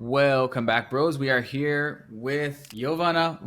Welcome back, bros. We are here with Jovana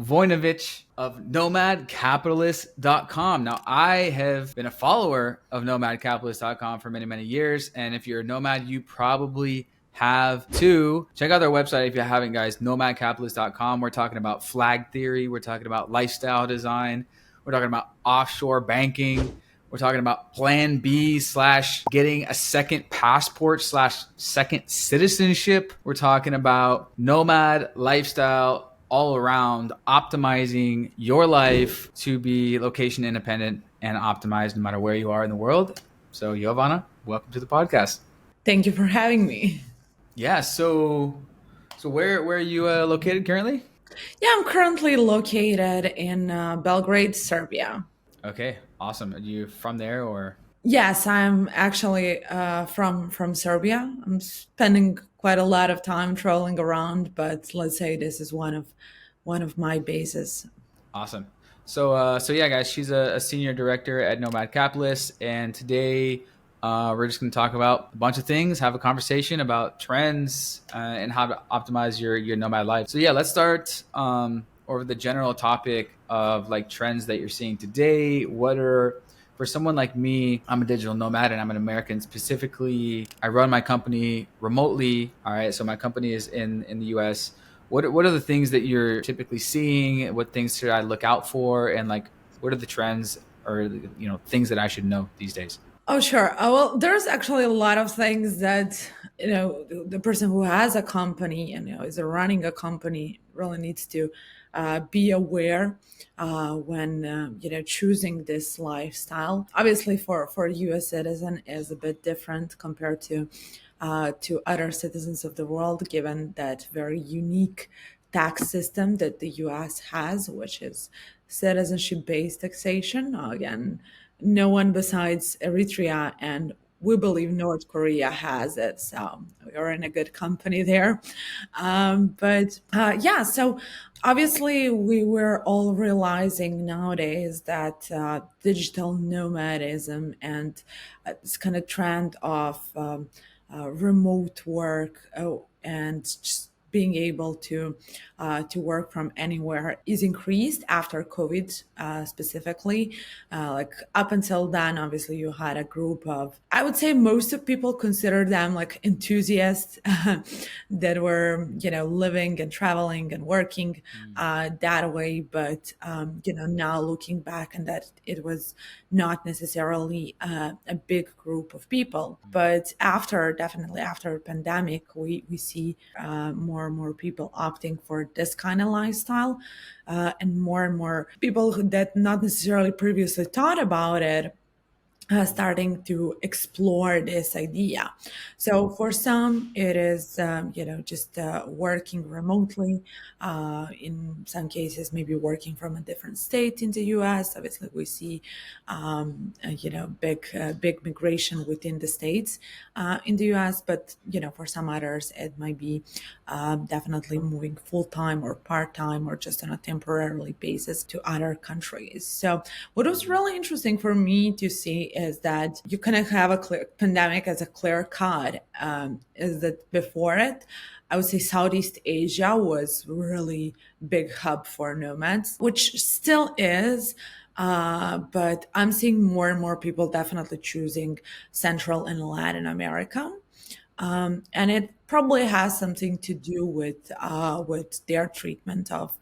of nomadcapitalist.com. Now, I have been a follower of nomadcapitalist.com for many, many years. And if you're a nomad, you probably have too. Check out their website if you haven't, guys, nomadcapitalist.com. We're talking about flag theory. We're talking about lifestyle design. We're talking about offshore banking. We're talking about plan B / getting a second passport / second citizenship. We're talking about nomad lifestyle all around, optimizing your life to be location independent and optimized no matter where you are in the world. So, Jovana, welcome to the podcast. Thank you for having me. Yeah. So where are you located currently? Yeah, I'm currently located in Belgrade, Serbia. Okay. Awesome. Are you from there or? Yes, I'm actually from Serbia. I'm spending quite a lot of time traveling around, but let's say this is one of my bases. Awesome. So yeah, guys, she's a senior director at Nomad Capitalist, and today we're just going to talk about a bunch of things, have a conversation about trends and how to optimize your nomad life. So yeah, let's start over the general topic of like trends that you're seeing today. What are for someone like me, I'm a digital nomad and I'm an American specifically. I run my company remotely. All right. So my company is in the US. What are the things that you're typically seeing? What things should I look out for? And like, what are the trends or, things that I should know these days? Oh, sure. Well, there's actually a lot of things that, the person who has a company and is running a company really needs to be aware when, choosing this lifestyle. Obviously, for a U.S. citizen is a bit different compared to other citizens of the world, given that very unique tax system that the U.S. has, which is citizenship-based taxation. Again, no one besides Eritrea and we believe North Korea has it. So we're in a good company there. But yeah, so obviously we were all realizing nowadays that digital nomadism and this kind of trend of remote work and just being able to work from anywhere is increased after COVID, specifically. Like up until then, obviously, you had a group of, I would say, most of people consider them like enthusiasts that were, living and traveling and working that way. But now looking back, and that it was not necessarily a big group of people. But definitely after pandemic, we see more and more people opting for this kind of lifestyle, and more people that not necessarily previously thought about it starting to explore this idea. So for some, it is just working remotely. In some cases, maybe working from a different state in the U.S. Obviously, we see big migration within the states in the U.S. But for some others, it might be definitely moving full time or part time or just on a temporarily basis to other countries. So what was really interesting for me to see is that you kind of have a clear pandemic as a clear cut. Is that before it, I would say Southeast Asia was really big hub for nomads, which still is. But I'm seeing more and more people definitely choosing Central and Latin America. And it probably has something to do with their treatment of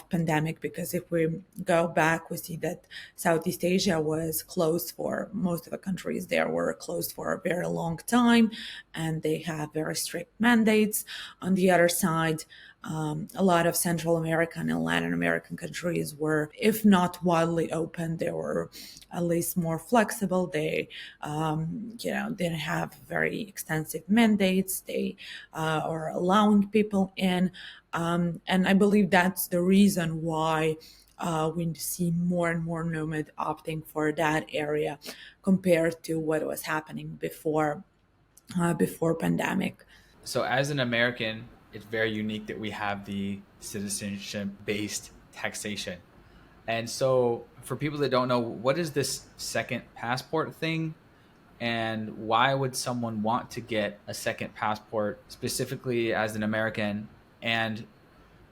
pandemic, because if we go back, we see that Southeast Asia was closed for most of the countries there were closed for a very long time, and they have very strict mandates. On the other side, a lot of Central American and Latin American countries were, if not wildly open, they were at least more flexible. They, didn't have very extensive mandates. They are allowing people in, and I believe that's the reason why we see more and more nomad opting for that area compared to what was happening before pandemic. So as an American, it's very unique that we have the citizenship based taxation. And so for people that don't know, what is this second passport thing? and why would someone want to get a second passport specifically as an American? And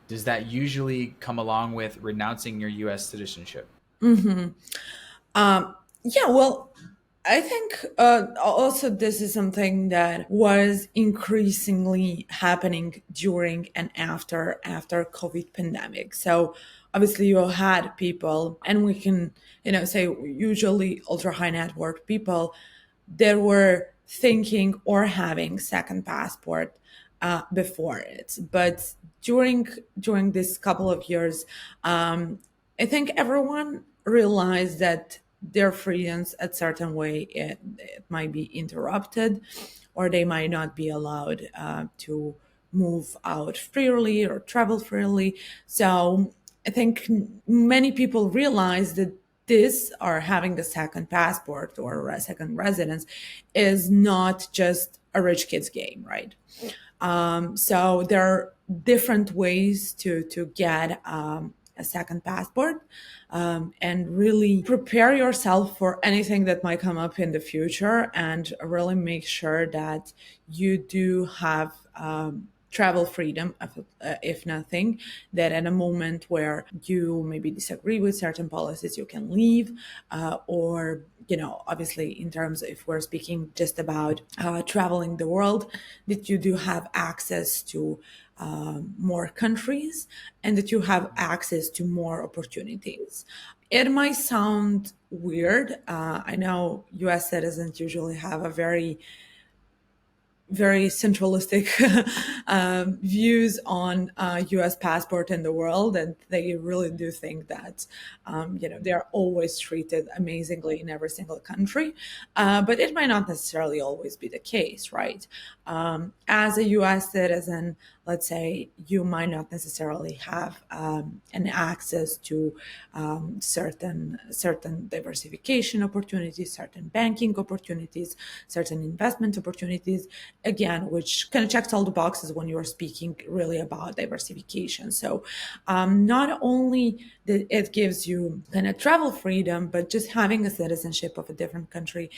does that usually come along with renouncing your US citizenship? Um, yeah, well, I think also this is something that was increasingly happening during and after COVID pandemic. So obviously you had people, and we can say usually ultra high net worth people that were thinking or having second passport before it, but during this couple of years, I think everyone realized that their freedoms a certain way it might be interrupted, or they might not be allowed to move out freely or travel freely. So I think many people realize that this, or having a second passport or a second residence, is not just a rich kid's game, right? So there are different ways to get a second passport, and really prepare yourself for anything that might come up in the future, and really make sure that you do have travel freedom, if nothing, that at a moment where you maybe disagree with certain policies, you can leave, or obviously, in terms, if we're speaking just about traveling the world, that you do have access to more countries, and that you have access to more opportunities. It might sound weird. I know US citizens usually have a very centralistic views on U.S. passport in the world, and they really do think that they're always treated amazingly in every single country, but it might not necessarily always be the case, right? As a U.S. citizen, let's say, you might not necessarily have an access to certain diversification opportunities, certain banking opportunities, certain investment opportunities, again, which kind of checks all the boxes when you're speaking really about diversification. So not only that it gives you kind of travel freedom, but just having a citizenship of a different country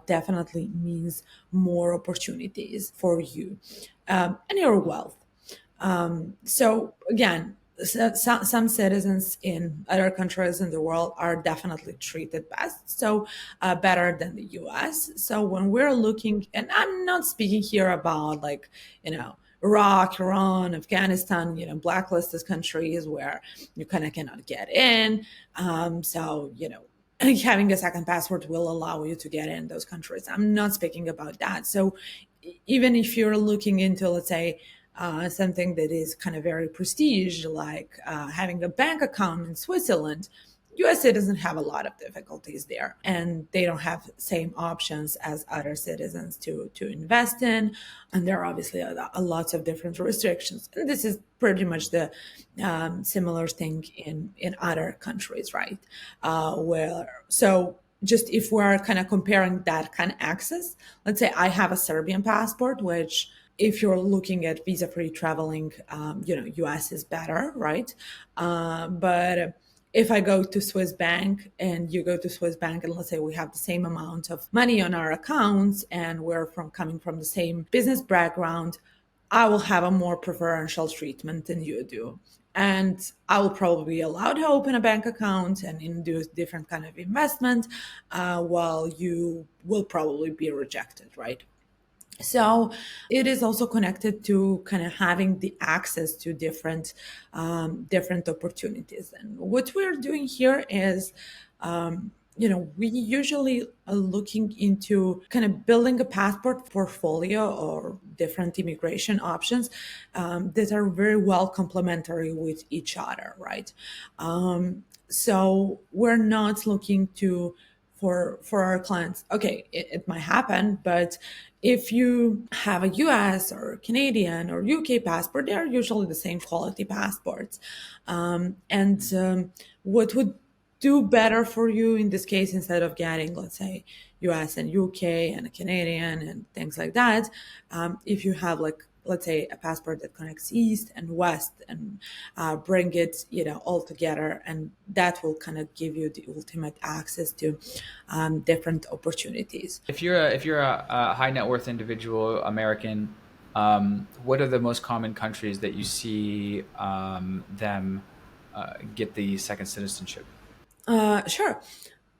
definitely means more opportunities for you and your wealth. So again, some citizens in other countries in the world are definitely treated best, so better than the US. So when we're looking, and I'm not speaking here about like, Iraq, Iran, Afghanistan, blacklisted countries where you kind of cannot get in. So, having a second passport will allow you to get in those countries. I'm not speaking about that. So even if you're looking into, let's say, something that is kind of very prestige, like having a bank account in Switzerland, US citizens have a lot of difficulties there, and they don't have same options as other citizens to invest in. And there are obviously lots of different restrictions. And this is pretty much the similar thing in other countries, right? So just if we're kind of comparing that kind of access, let's say I have a Serbian passport, which, if you're looking at visa-free traveling, US is better, right? But if I go to Swiss bank and you go to Swiss bank, and let's say we have the same amount of money on our accounts and we're coming from the same business background, I will have a more preferential treatment than you do. And I will probably be allowed to open a bank account and do different kind of investment, while you will probably be rejected, right? So it is also connected to kind of having the access to different opportunities. And what we're doing here is, we usually are looking into kind of building a passport portfolio or different immigration options that are very well complementary with each other, right? So we're not looking to for our clients. Okay, it might happen, but if you have a US or Canadian or UK passport, they are usually the same quality passports. And what would do better for you in this case, instead of getting, let's say, US and UK and a Canadian and things like that, if you have like let's say, a passport that connects east and west, and bring it, all together, and that will kind of give you the ultimate access to different opportunities. If you're a high net worth individual American, what are the most common countries that you see them get the second citizenship? Sure.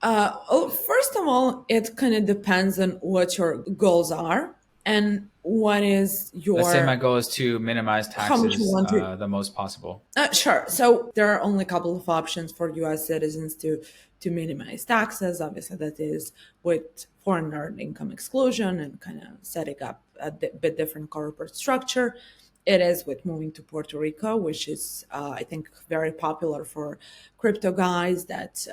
First of all, it kind of depends on what your goals are and what is Let's say my your, goal is to minimize how much you taxes want to. the most possible. Sure. So there are only a couple of options for U.S. citizens to minimize taxes. Obviously, that is with foreign earned income exclusion and kind of setting up a bit different corporate structure. It is with moving to Puerto Rico, which is, I think, very popular for crypto guys that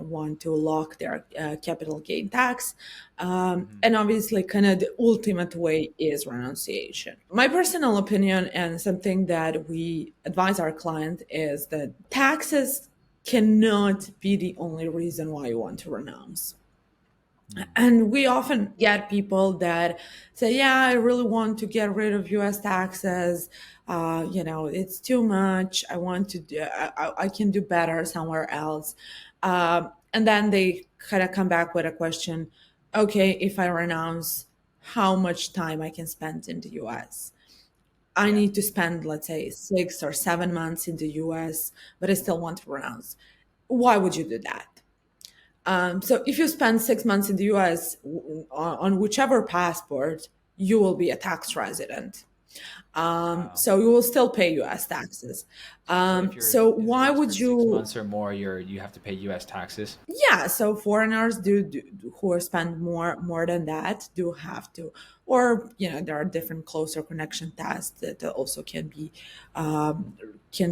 want to lock their capital gain tax. Hmm. And obviously, kind of the ultimate way is renunciation. My personal opinion, and something that we advise our client, is that taxes cannot be the only reason why you want to renounce. And we often get people that say, yeah, I really want to get rid of US taxes. It's too much. I want to do, I can do better somewhere else. And then they kind of come back with a question, okay, if I renounce, how much time I can spend in the US? I Yeah. need to spend, let's say, 6 or 7 months in the US, but I still want to renounce. Why would you do that? So if you spend 6 months in the US on whichever passport, you will be a tax resident. Wow. So you will still pay US taxes. So So if you're why there for would six you? months or more, you have to pay U.S. taxes. Yeah, so foreigners do who spend more than that do have to, or there are different closer connection tests that also can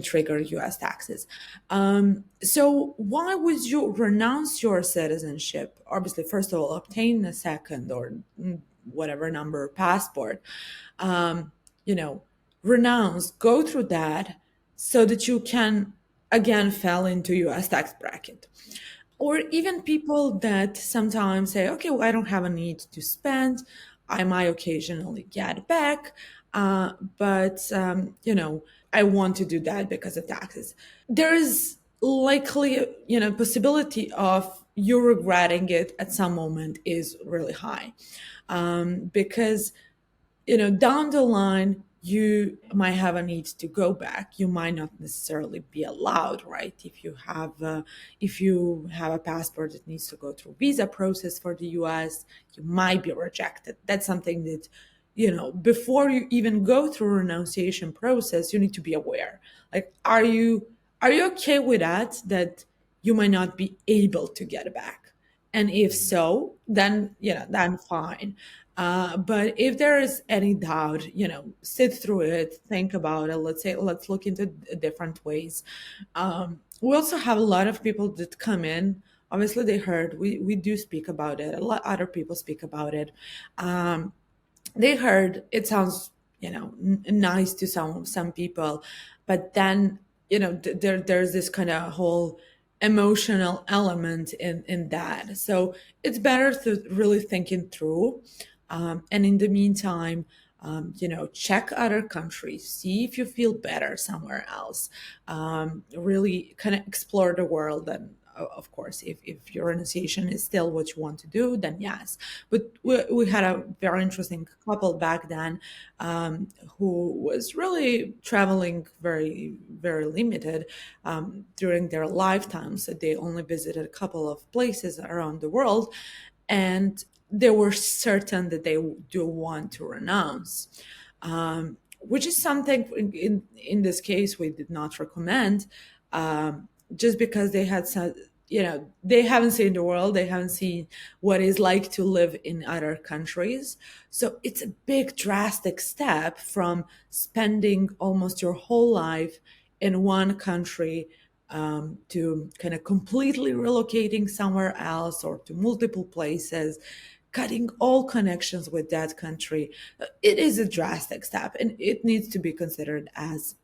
trigger U.S. taxes. So why would you renounce your citizenship? Obviously, first of all, obtain a second or whatever number passport. Um, you know, Renounce, go through that so that you can again fall into U.S. tax bracket. Or even people that sometimes say, okay, well, I don't have a need to spend. I might occasionally get back, but I want to do that because of taxes. There is likely, possibility of you regretting it at some moment is really high, because down the line, you might have a need to go back. You might not necessarily be allowed, right? If you have a passport that needs to go through visa process for the US, you might be rejected. That's something that, before you even go through a renunciation process, you need to be aware. Like, are you okay with that you might not be able to get back? And if Mhm. so, then fine. But if there is any doubt, sit through it, think about it. Let's look into different ways. We also have a lot of people that come in. Obviously, they heard we do speak about it. A lot other people speak about it. Um, they heard it sounds nice to some people, but then there's this kind of whole emotional element in that, so it's better to really think it through, and in the meantime, check other countries, see if you feel better somewhere else, really kind of explore the world. And of course, if your renunciation is still what you want to do, then yes. But we had a very interesting couple back then, who was really traveling very, very limited during their lifetime. So they only visited a couple of places around the world. And they were certain that they do want to renounce, which is something in this case we did not recommend, just because they had some, they haven't seen the world, they haven't seen what it's like to live in other countries. So it's a big drastic step from spending almost your whole life in one country, to kind of completely relocating somewhere else or to multiple places, cutting all connections with that country. It is a drastic step and it needs to be considered as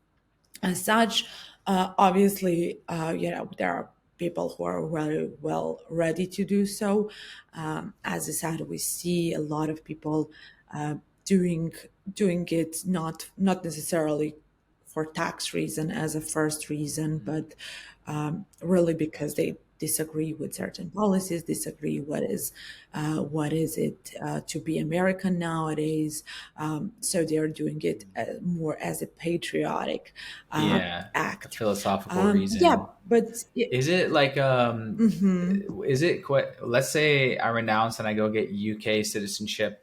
such. Obviously, there are people who are very well ready to do so. As I said, we see a lot of people doing it not necessarily for tax reason as a first reason, but really because they disagree with certain policies, disagree what is it to be American nowadays. So they are doing it more as a patriotic Yeah, a act. philosophical Yeah, reason. but Is it like is it quite, let's say I renounce and I go get UK citizenship.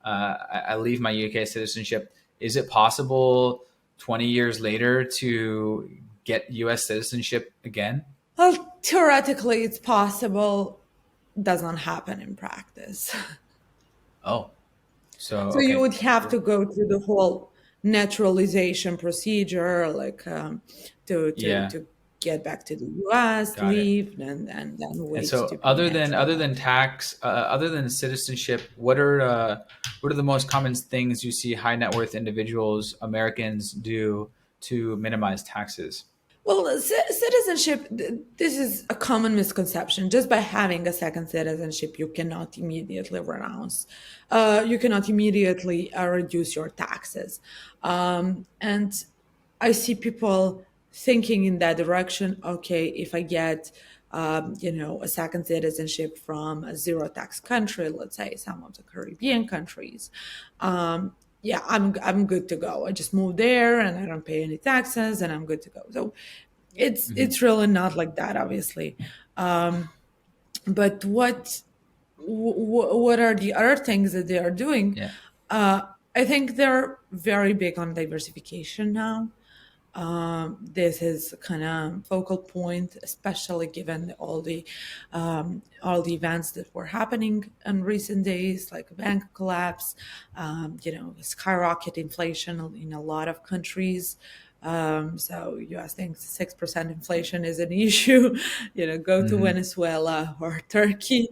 I leave my UK citizenship. Is it possible 20 years later to get US citizenship again? well, theoretically, it's possible. Does not happen in practice. Oh, so So you okay. would have to go through the whole naturalization procedure, like Yeah, to get back to the U.S., got it. leave, and then And wait to so be other than naturalized. tax, other than citizenship, what are the most common things you see high net worth individuals, Americans do to minimize taxes? Well, citizenship, this is a common misconception. Just by having a second citizenship, you cannot immediately renounce. You cannot immediately reduce your taxes. And I see people thinking in that direction. Okay, if I get, a second citizenship from a zero tax country, let's say some of the Caribbean countries, yeah, I'm good to go. I just move there and I don't pay any taxes and I'm good to go. So Hmm. it's really not like that, obviously. But what are the other things that they are doing? Yeah. Uh, I think they're very big on diversification now. This is kind of focal point, especially given all the events that were happening in recent days, like bank collapse, skyrocket inflation in a lot of countries. So U.S. thinks 6% inflation is an issue. Go to Hmm. Venezuela or Turkey.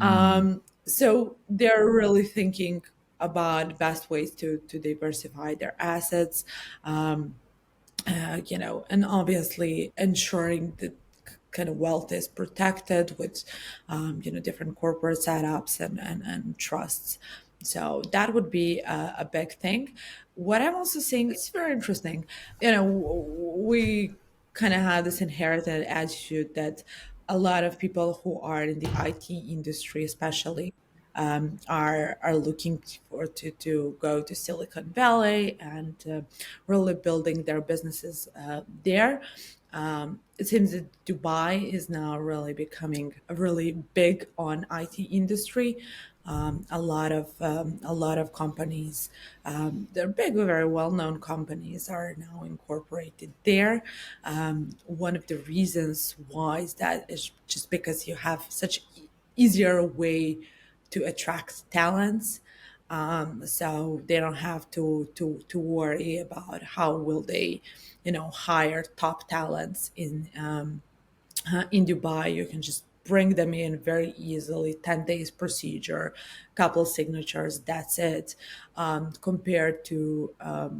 Hmm. So they're really thinking about best ways to diversify their assets. And obviously ensuring that kind of wealth is protected with, different corporate setups and trusts. So that would be a big thing. What I'm also seeing is very interesting. We kind of have this inherited attitude that a lot of people who are in the IT industry, especially, are looking for to go to Silicon Valley and really building their businesses there. It seems that Dubai is now really becoming a really big on IT industry. A lot of companies, they're big, very well known companies, are now incorporated there. One of the reasons why is that is just because you have such easier way to attract talents. So they don't have to worry about how will they, hire top talents in Dubai. You can just bring them in very easily. 10 days procedure, couple signatures. That's it. Compared to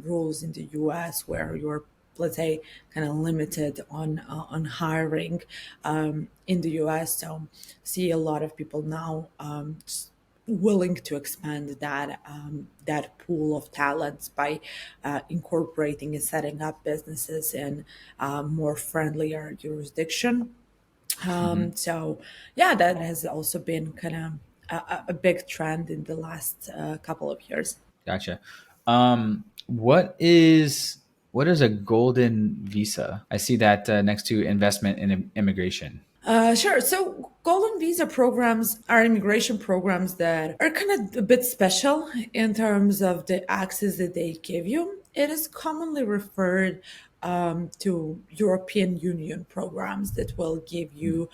rules in the U.S. where you're, let's say, kind of limited on hiring in the U.S. So see a lot of people now willing to expand that pool of talents by incorporating and setting up businesses in more friendlier jurisdiction. Hmm. So yeah, that has also been kind of a big trend in the last couple of years. Gotcha. What is a golden visa? I see that next to investment in immigration. Sure. So, golden visa programs are immigration programs that are kind of a bit special in terms of the access that they give you. It is commonly referred to European Union programs that will give you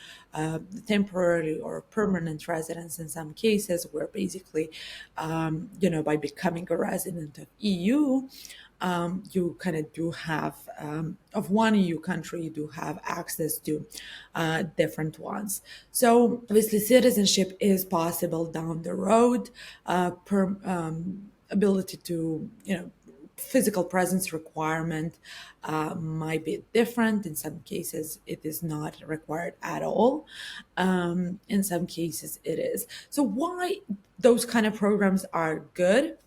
temporary or permanent residence in some cases, where basically, by becoming a resident of EU, you kind of do have of one EU country, you do have access to different ones. So obviously, citizenship is possible down the road. Ability to, physical presence requirement might be different. In some cases, it is not required at all. In some cases, it is. So why those kind of programs are good?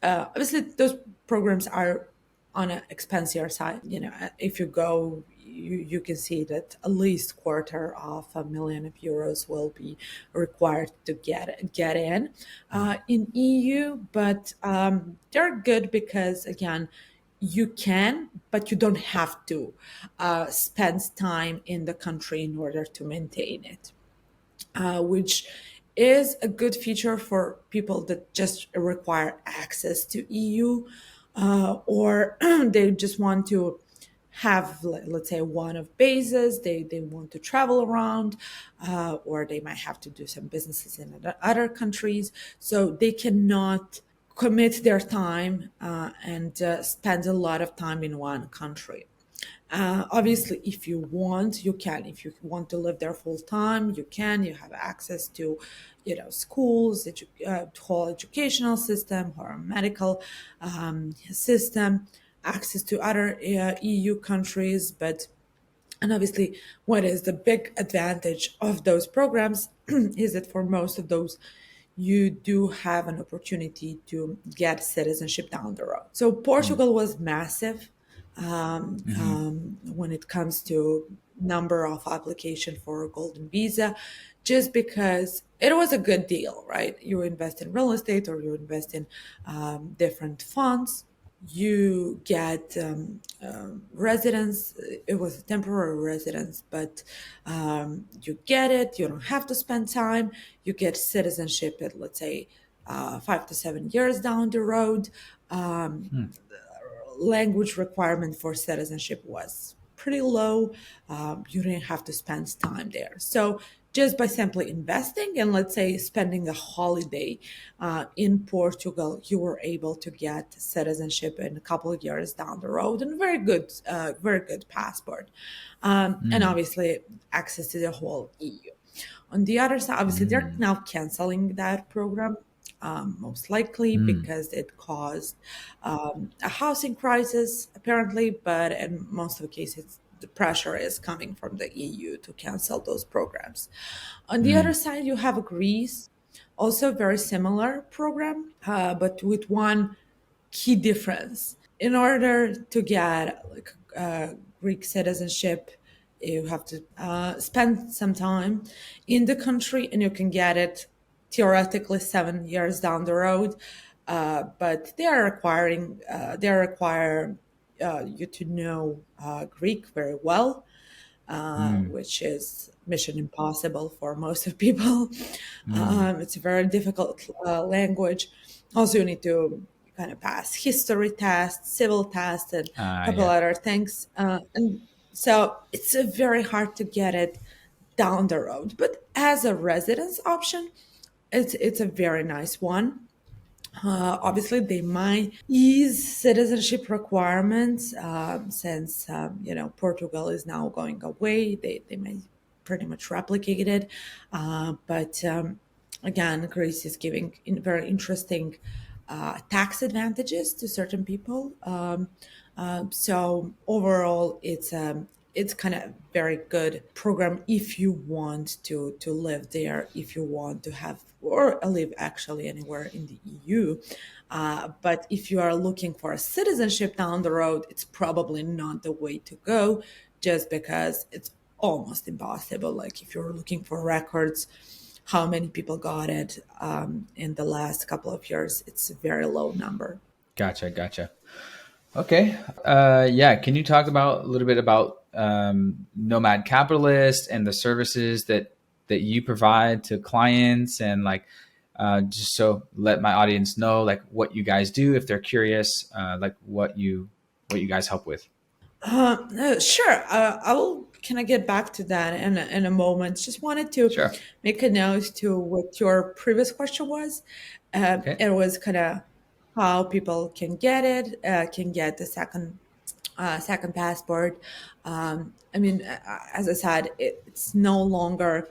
Obviously, those programs are on an expensive side. You know, if you go, you can see that at least quarter of a million of euros will be required to get in EU. But they're good because again, you can, but you don't have to spend time in the country in order to maintain it, which is a good feature for people that just require access to EU, or they just want to have, let's say, one of bases. They want to travel around, or they might have to do some businesses in other countries. So they cannot commit their time and spend a lot of time in one country. Obviously, if you want, you can. If you want to live there full time, you can. You have access to, schools, whole educational system, or medical system, access to other EU countries. But and obviously, what is the big advantage of those programs is that for most of those, you do have an opportunity to get citizenship down the road. So Mm. Portugal was massive Hmm. when it comes to number of application for a golden visa, just because it was a good deal, right? You invest in real estate or you invest in different funds, you get residence. It was a temporary residence, but you get it. You don't have to spend time. You get citizenship at, let's say, 5 to 7 years down the road. Um, Language requirement for citizenship was pretty low. You didn't have to spend time there. So just by simply investing and, let's say, spending a holiday in Portugal, you were able to get citizenship in a couple of years down the road, and very good passport, and Mm. obviously access to the whole EU. On the other side, obviously, they're Mm. now canceling that program, most likely Mm. because it caused a housing crisis, apparently. But in most of the cases, the pressure is coming from the EU to cancel those programs. On the other Mm. side, you have Greece, also very similar program, but with one key difference. In order to get like Greek citizenship, you have to spend some time in the country, and you can get it theoretically 7 years down the road. But they require you to know Greek very well, Mm. which is mission impossible for most of people. Mm. It's a very difficult language. Also, you need to kind of pass history tests, civil tests, and a couple Yeah. other things. And so it's very hard to get it down the road. But as a residence option, it's a very nice one. Obviously, they might ease citizenship requirements since Portugal is now going away. They may pretty much replicate it, but again, Greece is giving very interesting tax advantages to certain people. So overall, it's kind of very good program if you want to live there, if you want to have or live actually anywhere in the EU. But if you are looking for a citizenship down the road, it's probably not the way to go, just because it's almost impossible. Like if you're looking for records, how many people got it in the last couple of years, it's a very low number. Gotcha. Gotcha. Okay. Yeah. Can you talk about a little bit about Nomad Capitalist and the services that you provide to clients, and like just so let my audience know like what you guys do if they're curious, like what you guys help with. Sure. I will. Can I get back to that in a moment? Just wanted to Sure. make a note to what your previous question was. Okay. It was kind of how people can get it, can get the second passport. I mean, as I said, it's no longer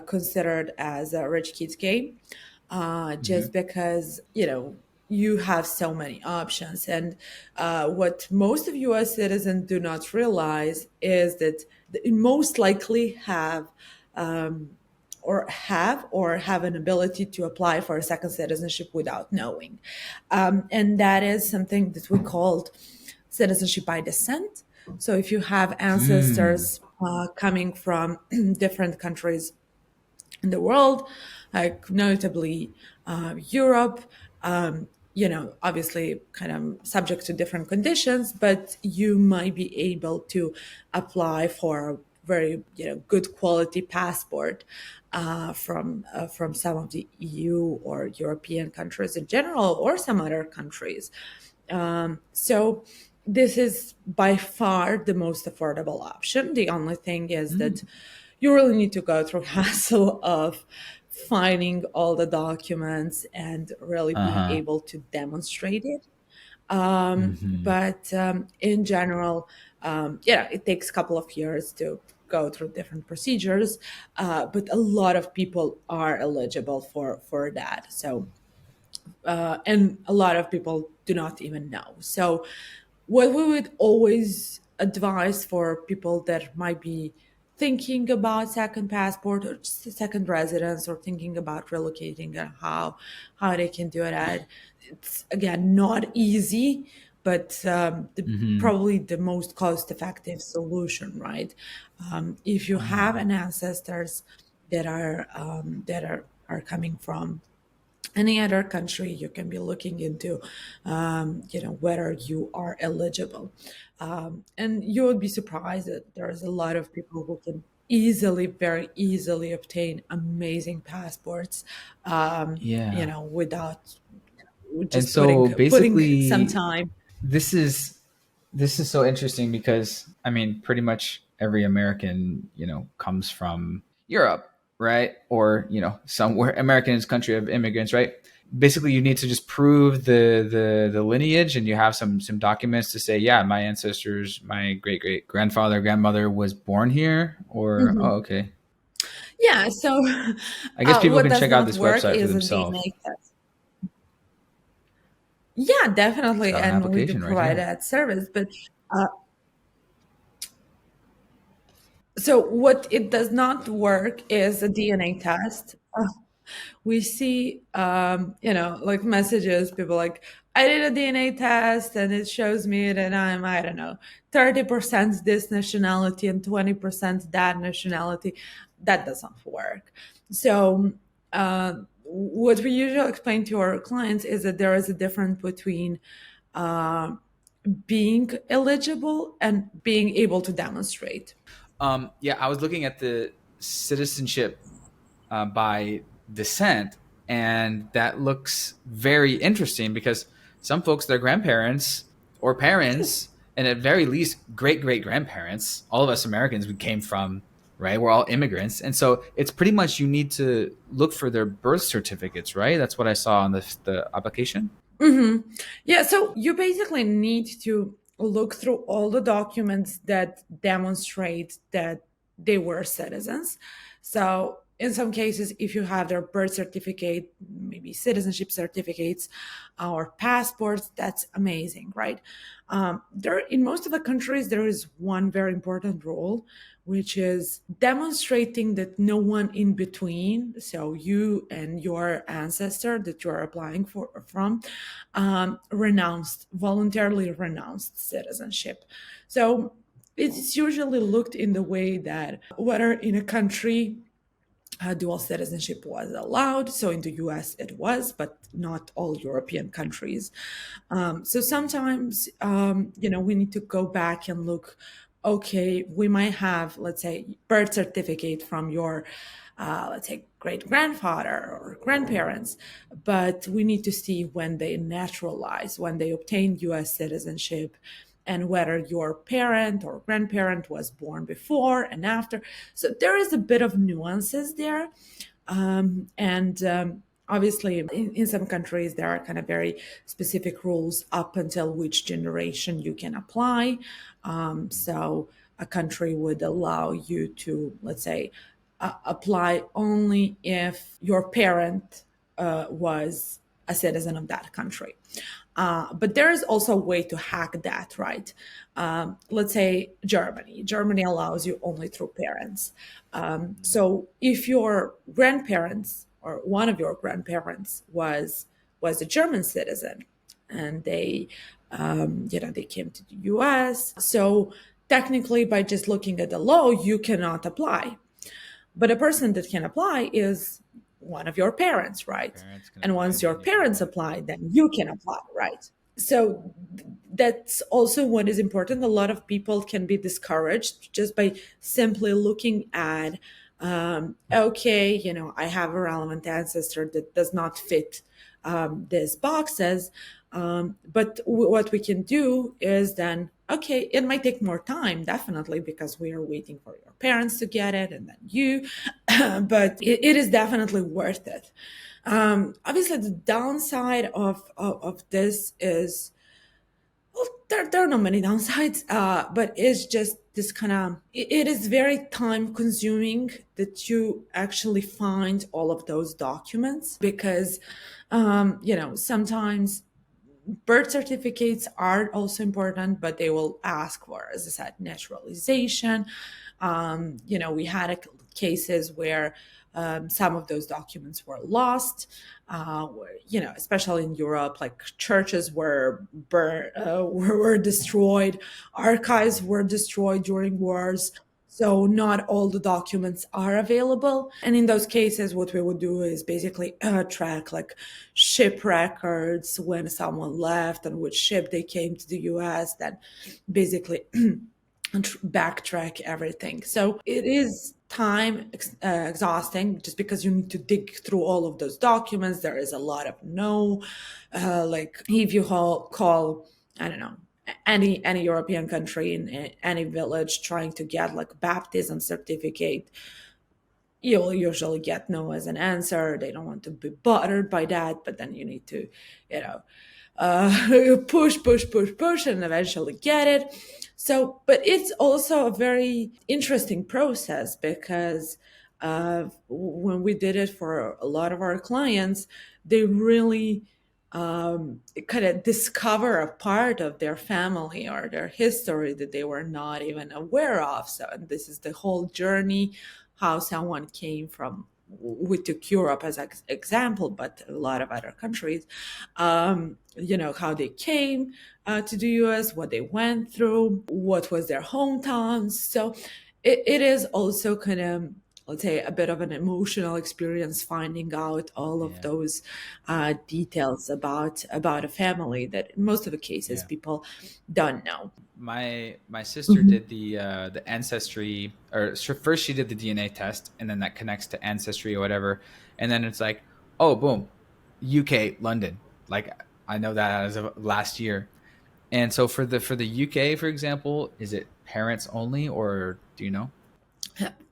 considered as a rich kids game, just Hmm. because you have so many options. And what most of U.S. citizens do not realize is that they most likely have or have an ability to apply for a second citizenship without knowing. And that is something that we called citizenship by descent. So if you have Hmm. ancestors coming from different countries in the world, like notably Europe, obviously kind of subject to different conditions, but you might be able to apply for a very good quality passport from some of the EU or European countries in general, or some other countries. So this is by far the most affordable option. The only thing is that you really need to go through hassle of finding all the documents and really being Uh-huh. able to demonstrate it. Hmm. But in general, it takes a couple of years to go through different procedures, but a lot of people are eligible for that. So and a lot of people do not even know. So, what we would always advise for people that might be thinking about second passport or just a second residence, or thinking about relocating, and how they can do that. It's again not easy, but Hmm. probably the most cost effective solution, right? If you have an ancestors that are coming from any other country, you can be looking into whether you are eligible, and you would be surprised that there's a lot of people who can very easily obtain amazing passports, Yeah. without And just putting so putting some basically, time. this is this is so interesting because I mean, pretty much every American, comes from Europe, right? Or somewhere American is country of immigrants, right? Basically, you need to just prove the lineage, and you have some documents to say, yeah, my ancestors, my great great grandfather, grandmother was born here, or Mhm. oh, okay. Yeah, so I guess people what can does check out not this work website for is a themselves. DNA test. Yeah, It's definitely, got an and we do application right provide here. that service, but so what it does not work is a DNA test. We see, like messages, people like, I did a DNA test and it shows me that I'm, I don't know, 30% this nationality and 20% that nationality. That doesn't work. So, what we usually explain to our clients is that there is a difference between uh, being eligible and being able to demonstrate. Yeah, I was looking at the citizenship by descent, and that looks very interesting because some folks, their grandparents or parents, and at very least great great grandparents, all of us Americans, we came from, right? We're all immigrants, and so it's pretty much you need to look for their birth certificates, right? That's what I saw on the application. hmm Yeah, so you basically need to look through all the documents that demonstrate that they were citizens. So, in some cases, if you have their birth certificate, maybe citizenship certificates, or passports, that's amazing, right? There, in most of the countries, there is one very important rule, which is demonstrating that no one in between, so you and your ancestor that you are applying for from, voluntarily renounced citizenship. So it's usually looked in the way that whether in a country dual citizenship was allowed. So in the US it was, but not all European countries. So sometimes, we need to go back and look. Okay, we might have, let's say, birth certificate from your, let's say, great grandfather or grandparents, but we need to see when they naturalize, when they obtained U.S. citizenship, and whether your parent or grandparent was born before and after. So there is a bit of nuances there. And obviously, in some countries, there are kind of very specific rules up until which generation you can apply. So a country would allow you to, let's say, apply only if your parent was a citizen of that country. But there is also a way to hack that, right? Let's say Germany. Germany allows you only through parents. So if your grandparents or one of your grandparents was a German citizen, and they came to the U.S. So technically, by just looking at the law, you cannot apply. But a person that can apply is one of your parents, right? Parents can And apply, once and your then you can parents apply. apply, then you can apply, right? So that's also what is important. A lot of people can be discouraged just by simply looking at, okay, I have a relevant ancestor that does not fit these boxes. But what we can do is then, okay, it might take more time, definitely, because we are waiting for your parents to get it and then you, but it is definitely worth it. Obviously, the downside of this is, well, there are not many downsides, but it's just this kind of, it is very time consuming that you actually find all of those documents because, sometimes birth certificates are also important, but they will ask for, as I said, naturalization. We had cases where some of those documents were lost, especially in Europe, like churches were were destroyed, archives were destroyed during wars. So not all the documents are available. And in those cases, what we would do is basically track like ship records, when someone left and which ship they came to the US, then basically backtrack everything. So it is time exhausting just because you need to dig through all of those documents. There is a lot of like if you call, I don't know, any European country in any village trying to get like baptism certificate, you'll usually get no as an answer. They don't want to be bothered by that, but then you need to, you know, push, and eventually get it. So, but it's also a very interesting process because when we did it for a lot of our clients, they really kind of discover a part of their family or their history that they were not even aware of. So, and this is the whole journey, how someone came from. We took Europe as an example, but a lot of other countries, how they came to the US, what they went through, what was their hometowns. So it is also kind of, let's say, a bit of an emotional experience finding out all of Yeah, those details about a family that in most of the cases yeah. people don't know. My sister Mhm. did the ancestry, or first she did the DNA test, and then that connects to ancestry or whatever, and then it's like, oh, boom, UK, London. Like I know that as of last year. And so for the UK, for example, is it parents only, or do you know?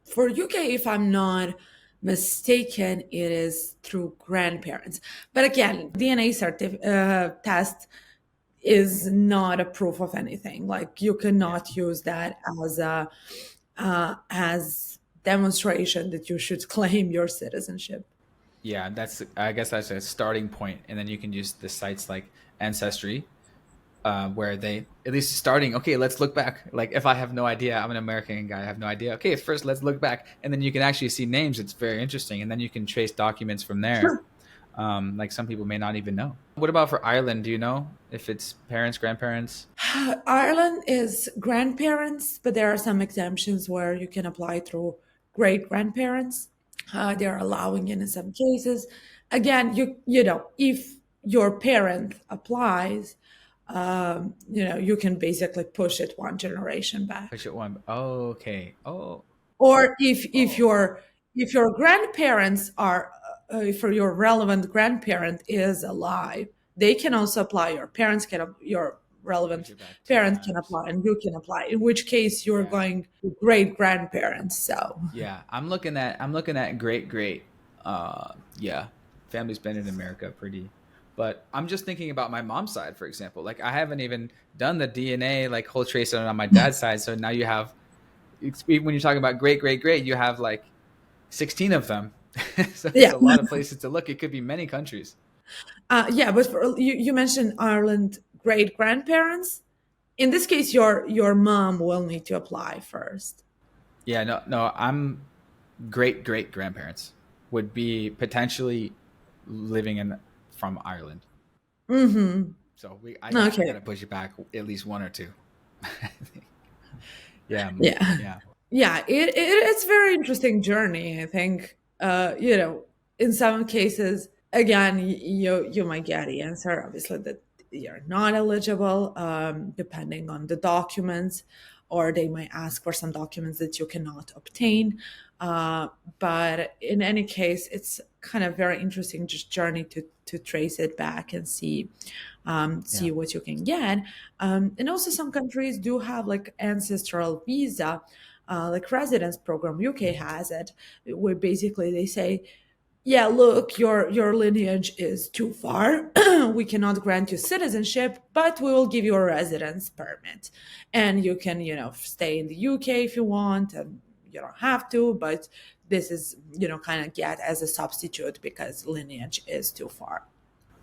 For UK, if I'm not mistaken, it is through grandparents. But again, DNA test is not a proof of anything. Like you Yeah, cannot use that as demonstration that you should claim your citizenship. yeah. That's, I guess that's a starting point, and then you can use the sites like Ancestry, where they at least starting. Okay, let's look back. Like if I have no idea, I'm an American guy, I have no idea. Okay, first let's look back, and then you can actually see names. It's very interesting, and then you can trace documents from there. Sure. Like some people may not even know. What about for Ireland? Do you know if it's parents, grandparents? Ireland is grandparents, but there are some exemptions where you can apply through great grandparents. They're allowing it in some cases. Again, if your parent applies, you can basically push it one generation Push back. it one. Oh, okay. Oh, Or if oh. your grandparents are, if your relevant grandparent is alive, they can also apply. Your Push relevant it back two parent can times. apply, and you can apply. In which case, you're Yeah. going to great grandparents. So Yeah, I'm looking at great great. Yeah, family's been in America pretty, but I'm just thinking about my mom's side, for example. Like I haven't even done the DNA like whole trace on my dad's side. So now you have, when you're talking about great great great, you have like 16 of them. So it's yeah. a lot of places to look. It could be many countries. Yeah, but you mentioned Ireland great grandparents. In this case, your mom will need to apply first. Yeah, no, no. I'm great great grandparents would be potentially living in from Ireland. Mm-hmm. So I Okay. gotta push it back at least one or two. Yeah, Yeah. yeah, Yeah, it's a very interesting journey. I think, in some cases, again, you might get the answer, obviously, that you're not eligible, depending on the documents, or they might ask for some documents that you cannot obtain. Uh, but in any case, it's kind of very interesting just journey to trace it back and yeah, see what you can get. And also, some countries do have like ancestral visa, like residence program. UK has it, where basically they say, yeah, look, your lineage is too far. We cannot grant you citizenship, but we will give you a residence permit, and you can, stay in the UK if you want, and you don't have to, but this is, kind of get as a substitute because lineage is too far.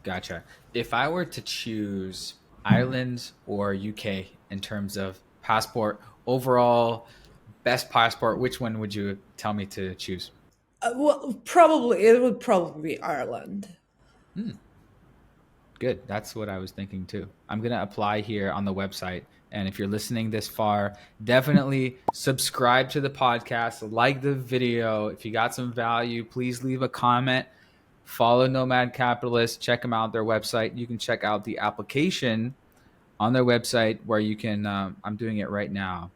gotcha. If I were to choose Ireland or UK in terms of passport overall, best passport, which one would you tell me to choose? Well, probably it would probably be Ireland. Hmm. Good. That's what I was thinking too. I'm going to apply here on the website. And if you're listening this far, definitely subscribe to the podcast, like the video. If you got some value, please leave a comment. Follow Nomad Capitalist, check them out, their website. You can check out the application on their website where you can, I'm doing it right now.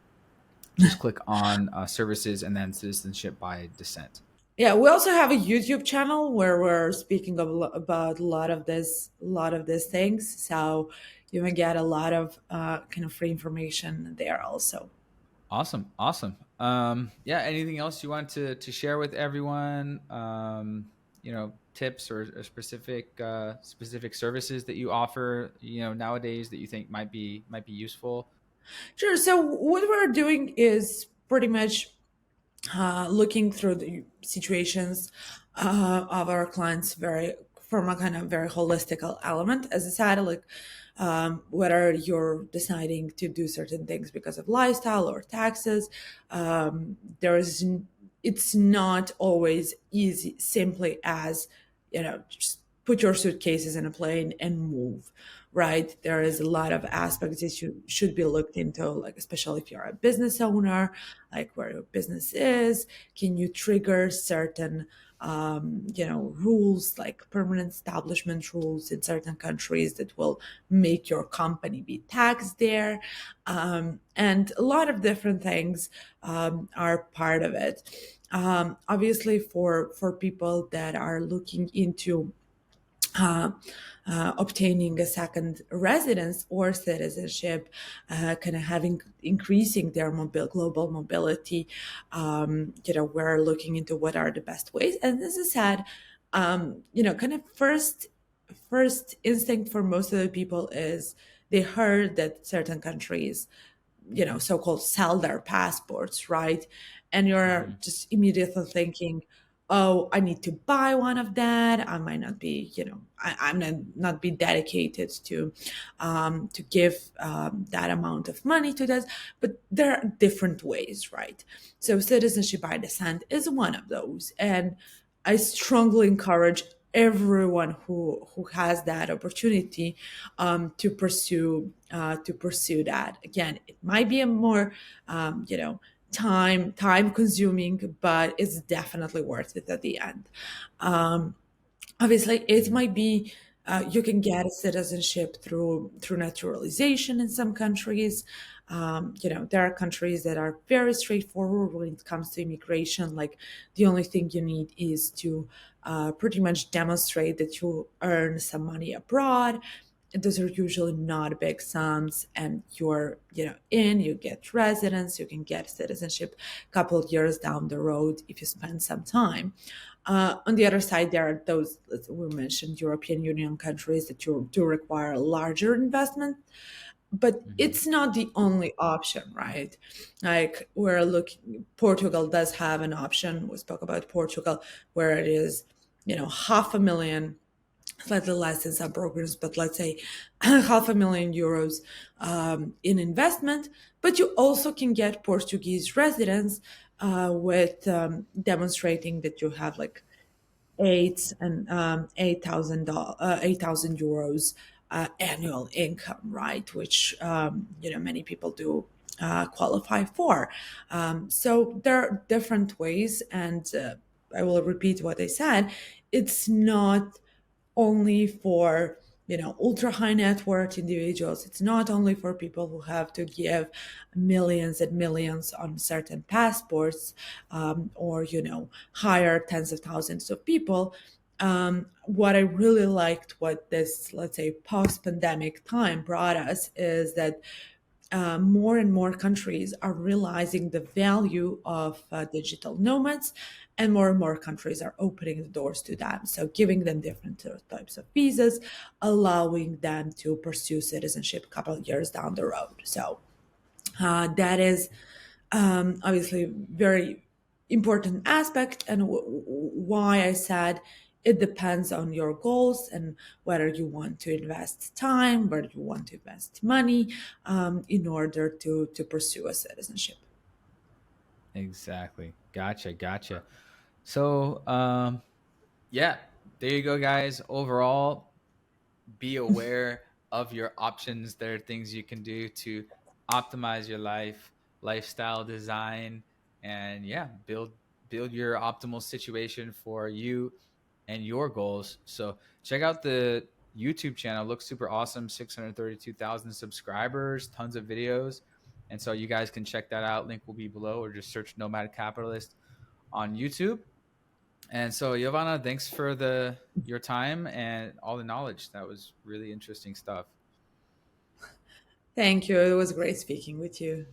Just click on services and then citizenship by descent. Yeah, we also have a YouTube channel where we're speaking about a lot of these things. So you may get a lot of kind of free information there also. Awesome, awesome. Yeah, anything else you want to share with everyone? Tips or specific services that you offer, nowadays that you think might be useful. Sure. So what we're doing is pretty much looking through the situations of our clients very from a kind of very holistic element. As I said, like whether you're deciding to do certain things because of lifestyle or taxes, there is it's not always easy simply as just put your suitcases in a plane and move, right? There is a lot of aspects that should be looked into, like especially if you're a business owner, like where your business is. Can you trigger certain rules, like permanent establishment rules in certain countries that will make your company be taxed there? And a lot of different things are part of it. Obviously, for people that are looking into uh, obtaining a second residence or citizenship, kind of having increasing their global mobility. We're looking into what are the best ways. And as I said, kind of first instinct for most of the people is they heard that certain countries so-called sell their passports, right? And you're Hmm. just immediately thinking, oh, I need to buy one of that. I might not be, I'm not be dedicated to give that amount of money to this. But there are different ways, right? So citizenship by descent is one of those, and I strongly encourage everyone who has that opportunity to pursue that. Again, it might be a more time consuming, but it's definitely worth it at the end. Um, Obviously, it Hmm. might be you can get a citizenship through naturalization in some countries. There are countries that are very straightforward when it comes to immigration. Like the only thing you need is to pretty much demonstrate that you earn some money abroad. Those are usually not big sums, and you get residence, you can get citizenship a couple of years down the road if you spend some time. On the other side, there are those, as we mentioned, European Union countries that do require a larger investment, but Hmm. it's not the only option, right? Like we're looking, Portugal does have an option. We spoke about Portugal, where it is, 500,000 slightly less in some programs, but let's say €500,000 in investment. But you also can get Portuguese residence with demonstrating that you have like 8,000 euros annual income, right? Which many people do qualify for. So there are different ways, and I will repeat what I said. It's not only for ultra high net worth individuals. It's not only for people who have to give millions and millions on certain passports, or hire tens of thousands of people. What I really liked, what this, let's say, post pandemic time brought us, is that more and more countries are realizing the value of digital nomads, and more countries are opening the doors to them. So, giving them different types of visas, allowing them to pursue citizenship a couple of years down the road. So, that is obviously very important aspect, and why I said it depends on your goals and whether you want to invest time, whether you want to invest money in order to pursue a citizenship. Exactly. Gotcha. Gotcha. So, yeah, there you go, guys. Overall, be aware of your options. There are things you can do to optimize your lifestyle design, and yeah, build your optimal situation for you and your goals. So check out the YouTube channel. It looks super awesome. 632,000 subscribers, tons of videos. And so you guys can check that out. Link will be below, or just search Nomad Capitalist on YouTube. And so, Jovana, thanks for the your time and all the knowledge. That was really interesting stuff. Thank you. It was great speaking with you.